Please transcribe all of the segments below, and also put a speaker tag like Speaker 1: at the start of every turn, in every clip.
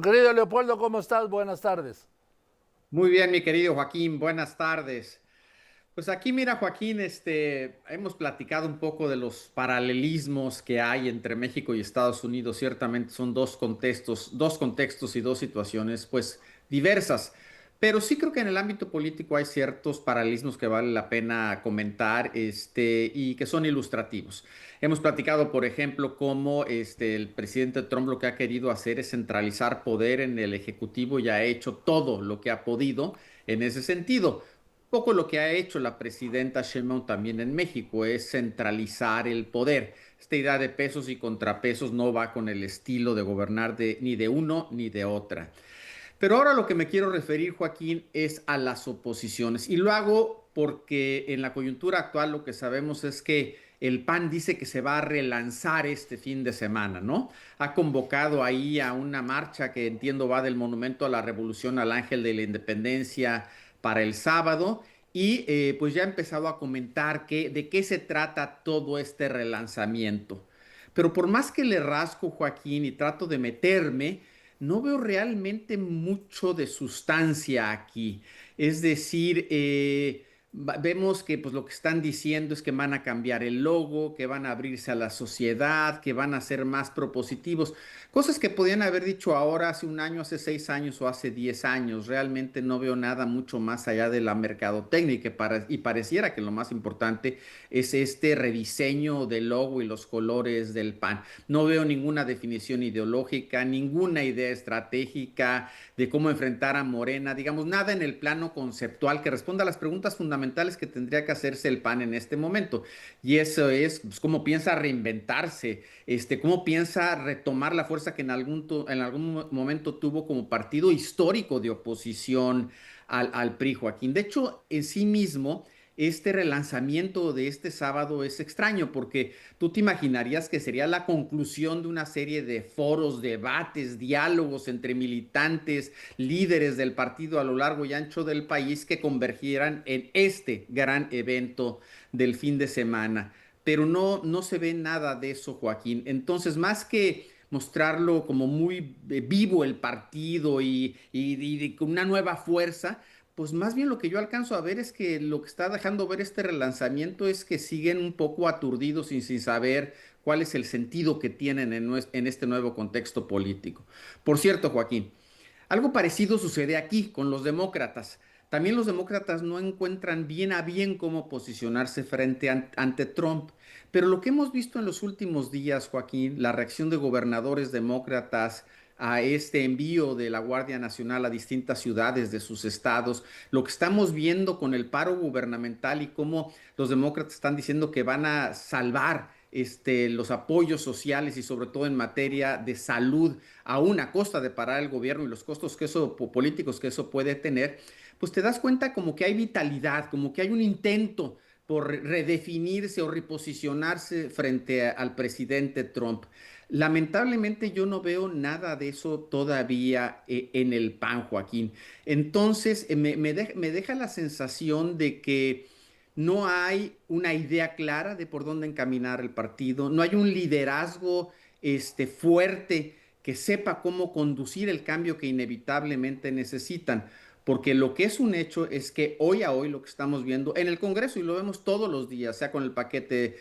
Speaker 1: Querido Leopoldo, ¿cómo estás? Buenas tardes.
Speaker 2: Muy bien, mi querido Joaquín, buenas tardes. Pues aquí, mira, Joaquín, hemos platicado un poco de los paralelismos que hay entre México y Estados Unidos. Ciertamente son dos contextos y dos situaciones, pues, diversas. Pero sí creo que en el ámbito político hay ciertos paralelismos que vale la pena comentar, y que son ilustrativos. Hemos platicado, por ejemplo, cómo el presidente Trump lo que ha querido hacer es centralizar poder en el Ejecutivo y ha hecho todo lo que ha podido en ese sentido. Poco lo que ha hecho la presidenta Sheinbaum también en México es centralizar el poder. Esta idea de pesos y contrapesos no va con el estilo de gobernar ni de uno ni de otra. Pero ahora lo que me quiero referir, Joaquín, es a las oposiciones. Y lo hago porque en la coyuntura actual lo que sabemos es que el PAN dice que se va a relanzar este fin de semana, ¿no? Ha convocado ahí a una marcha que entiendo va del Monumento a la Revolución al Ángel de la Independencia para el sábado. Y pues ya ha empezado a comentar de qué se trata todo este relanzamiento. Pero por más que le rasco, Joaquín, y trato de meterme, no veo realmente mucho de sustancia aquí. Es decir, vemos que pues, lo que están diciendo es que van a cambiar el logo, que van a abrirse a la sociedad, que van a ser más propositivos. Cosas que podían haber dicho ahora, hace un año, hace 6 años o hace 10 años. Realmente no veo nada mucho más allá de la mercadotecnia y pareciera que lo más importante es este rediseño del logo y los colores del PAN. No veo ninguna definición ideológica, ninguna idea estratégica de cómo enfrentar a Morena, digamos, nada en el plano conceptual que responda a las preguntas fundamentales que tendría que hacerse el PAN en este momento. Y eso es pues, cómo piensa reinventarse, cómo piensa retomar la fuerza que en algún momento tuvo como partido histórico de oposición al PRI, Joaquín. De hecho, en sí mismo, este relanzamiento de este sábado es extraño porque tú te imaginarías que sería la conclusión de una serie de foros, debates, diálogos entre militantes, líderes del partido a lo largo y ancho del país que convergieran en este gran evento del fin de semana. Pero no se ve nada de eso, Joaquín. Entonces, más que mostrarlo como muy vivo el partido y con una nueva fuerza, pues más bien lo que yo alcanzo a ver es que lo que está dejando ver este relanzamiento es que siguen un poco aturdidos y sin saber cuál es el sentido que tienen en este nuevo contexto político. Por cierto, Joaquín, algo parecido sucede aquí con los demócratas. También los demócratas no encuentran bien a bien cómo posicionarse ante Trump. Pero lo que hemos visto en los últimos días, Joaquín, la reacción de gobernadores demócratas a este envío de la Guardia Nacional a distintas ciudades de sus estados, lo que estamos viendo con el paro gubernamental y cómo los demócratas están diciendo que van a salvar los apoyos sociales y sobre todo en materia de salud, a una costa de parar el gobierno y los costos políticos que eso puede tener, pues te das cuenta como que hay vitalidad, como que hay un intento por redefinirse o reposicionarse frente al presidente Trump. Lamentablemente yo no veo nada de eso todavía en el PAN, Joaquín. Entonces me deja la sensación de que no hay una idea clara de por dónde encaminar el partido, no hay un liderazgo fuerte que sepa cómo conducir el cambio que inevitablemente necesitan. Porque lo que es un hecho es que hoy a hoy lo que estamos viendo en el Congreso, y lo vemos todos los días, sea con el paquete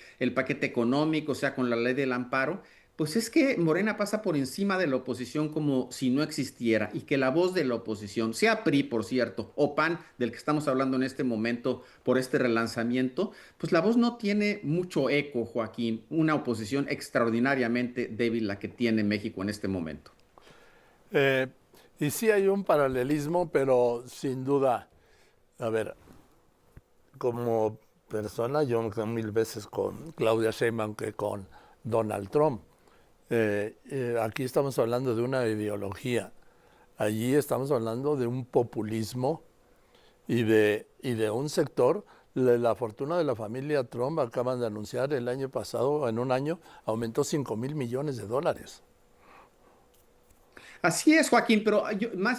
Speaker 2: económico, sea con la ley del amparo, pues es que Morena pasa por encima de la oposición como si no existiera y que la voz de la oposición, sea PRI, por cierto, o PAN, del que estamos hablando en este momento por este relanzamiento, pues la voz no tiene mucho eco, Joaquín, una oposición extraordinariamente débil la que tiene México en este momento.
Speaker 1: Eh, y sí hay un paralelismo, pero sin duda, a ver, como persona, yo me quedo mil veces con Claudia Sheinbaum que con Donald Trump. Aquí estamos hablando de una ideología, allí estamos hablando de un populismo y de un sector. La fortuna de la familia Trump acaban de anunciar el año pasado, en un año, aumentó 5.000 millones de dólares.
Speaker 2: Así es, Joaquín, pero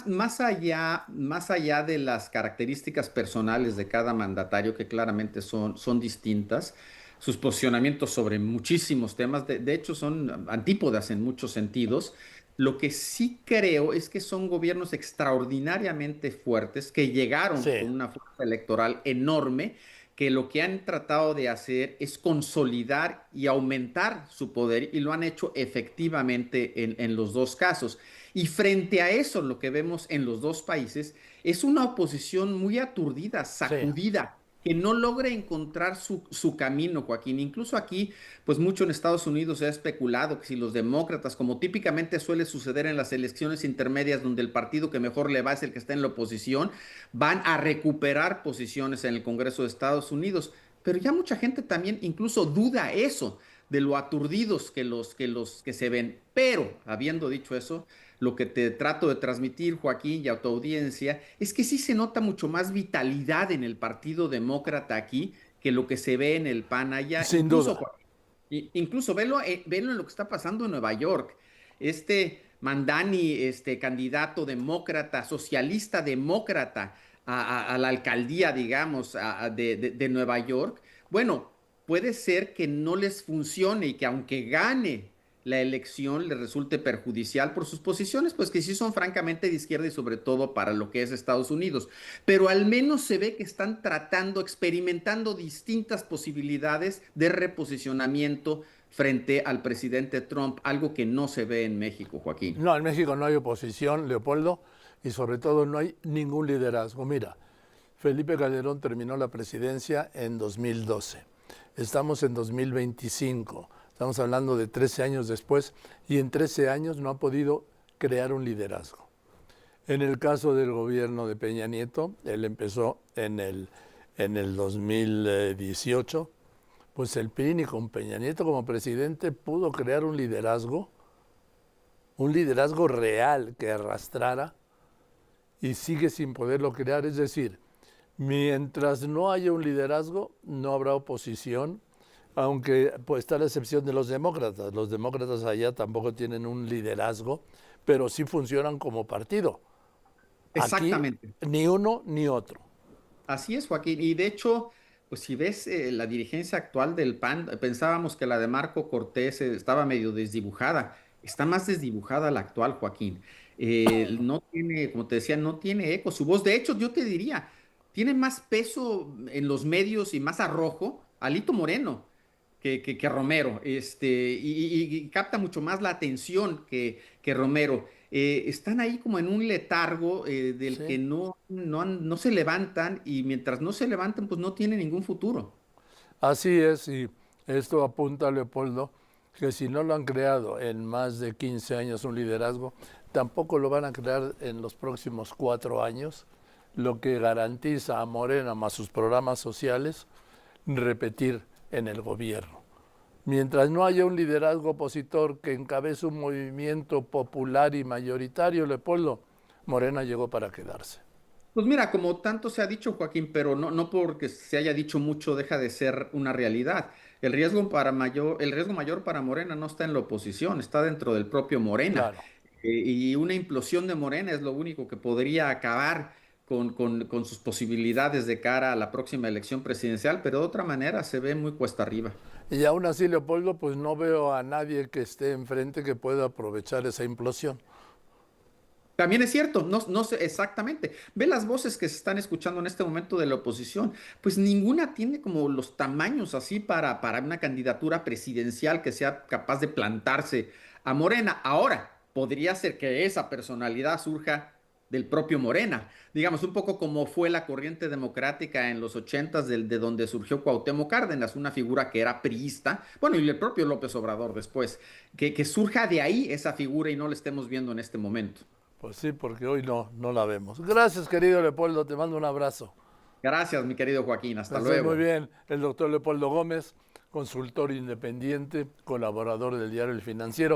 Speaker 2: más allá de las características personales de cada mandatario, que claramente son distintas, sus posicionamientos sobre muchísimos temas, de hecho, son antípodas en muchos sentidos. Lo que sí creo es que son gobiernos extraordinariamente fuertes que llegaron
Speaker 1: Sí,
Speaker 2: con una fuerza electoral enorme, que lo que han tratado de hacer es consolidar y aumentar su poder y lo han hecho efectivamente en los dos casos. Y frente a eso, lo que vemos en los dos países es una oposición muy aturdida,
Speaker 1: sí.
Speaker 2: sacudida, que no logra encontrar su camino, Joaquín. Incluso aquí pues mucho en Estados Unidos se ha especulado que si los demócratas, como típicamente suele suceder en las elecciones intermedias, donde el partido que mejor le va es el que está en la oposición, van a recuperar posiciones en el Congreso de Estados Unidos. Pero ya mucha gente también incluso duda eso, de lo aturdidos que se ven. Pero, habiendo dicho eso, lo que te trato de transmitir, Joaquín, y a tu audiencia, es que sí se nota mucho más vitalidad en el Partido Demócrata aquí que lo que se ve en el PAN allá.
Speaker 1: Sin
Speaker 2: Incluso,
Speaker 1: duda.
Speaker 2: Joaquín, incluso velo en lo que está pasando en Nueva York. Este Mandani, este candidato demócrata, socialista demócrata a la alcaldía, digamos, de Nueva York, bueno, puede ser que no les funcione y que aunque gane la elección le resulte perjudicial por sus posiciones, pues que sí son francamente de izquierda y sobre todo para lo que es Estados Unidos. Pero al menos se ve que están tratando, experimentando distintas posibilidades de reposicionamiento frente al presidente Trump, algo que no se ve en México, Joaquín.
Speaker 1: No, en México no hay oposición, Leopoldo, y sobre todo no hay ningún liderazgo. Mira, Felipe Calderón terminó la presidencia en 2012. Estamos en 2025. Estamos hablando de 13 años después y en 13 años no ha podido crear un liderazgo. En el caso del gobierno de Peña Nieto, él empezó en el 2018, pues el PRI ni con Peña Nieto como presidente pudo crear un liderazgo real que arrastrara y sigue sin poderlo crear. Es decir, mientras no haya un liderazgo, no habrá oposición, aunque pues, está la excepción de los demócratas. Los demócratas allá tampoco tienen un liderazgo, pero sí funcionan como partido. Aquí
Speaker 2: Exactamente.
Speaker 1: ni uno ni otro.
Speaker 2: Así es, Joaquín. Y de hecho, pues si ves la dirigencia actual del PAN, pensábamos que la de Marco Cortés estaba medio desdibujada. Está más desdibujada la actual, Joaquín. No tiene, como te decía, no tiene eco. Su voz, de hecho, yo te diría, tiene más peso en los medios y más arrojo Alito Moreno que Romero, y capta mucho más la atención que Romero. Están ahí como en un letargo del que
Speaker 1: ¿Sí?
Speaker 2: no se levantan y mientras no se levantan, pues no tienen ningún futuro.
Speaker 1: Así es, y esto apunta, Leopoldo, que si no lo han creado en más de 15 años un liderazgo, tampoco lo van a crear en los próximos 4 años, lo que garantiza a Morena más sus programas sociales repetir en el gobierno. Mientras no haya un liderazgo opositor que encabece un movimiento popular y mayoritario, Leopoldo, Morena llegó para quedarse.
Speaker 2: Pues mira, como tanto se ha dicho, Joaquín, pero no porque se haya dicho mucho deja de ser una realidad. El riesgo mayor para Morena no está en la oposición, está dentro del propio Morena.
Speaker 1: Claro.
Speaker 2: Y una implosión de Morena es lo único que podría acabar con sus posibilidades de cara a la próxima elección presidencial, pero de otra manera se ve muy cuesta arriba.
Speaker 1: Y aún así, Leopoldo, pues no veo a nadie que esté enfrente que pueda aprovechar esa implosión.
Speaker 2: También es cierto, no sé exactamente. Ve las voces que se están escuchando en este momento de la oposición, pues ninguna tiene como los tamaños así para una candidatura presidencial que sea capaz de plantarse a Morena. Ahora, podría ser que esa personalidad surja del propio Morena, digamos, un poco como fue la corriente democrática en los ochentas de donde surgió Cuauhtémoc Cárdenas, una figura que era priista, bueno, y el propio López Obrador después, que surja de ahí esa figura y no la estemos viendo en este momento.
Speaker 1: Pues sí, porque hoy no la vemos. Gracias, querido Leopoldo, te mando un abrazo.
Speaker 2: Gracias, mi querido Joaquín. Hasta
Speaker 1: Estoy muy
Speaker 2: luego.
Speaker 1: bien. El doctor Leopoldo Gómez, consultor independiente, colaborador del diario El Financiero.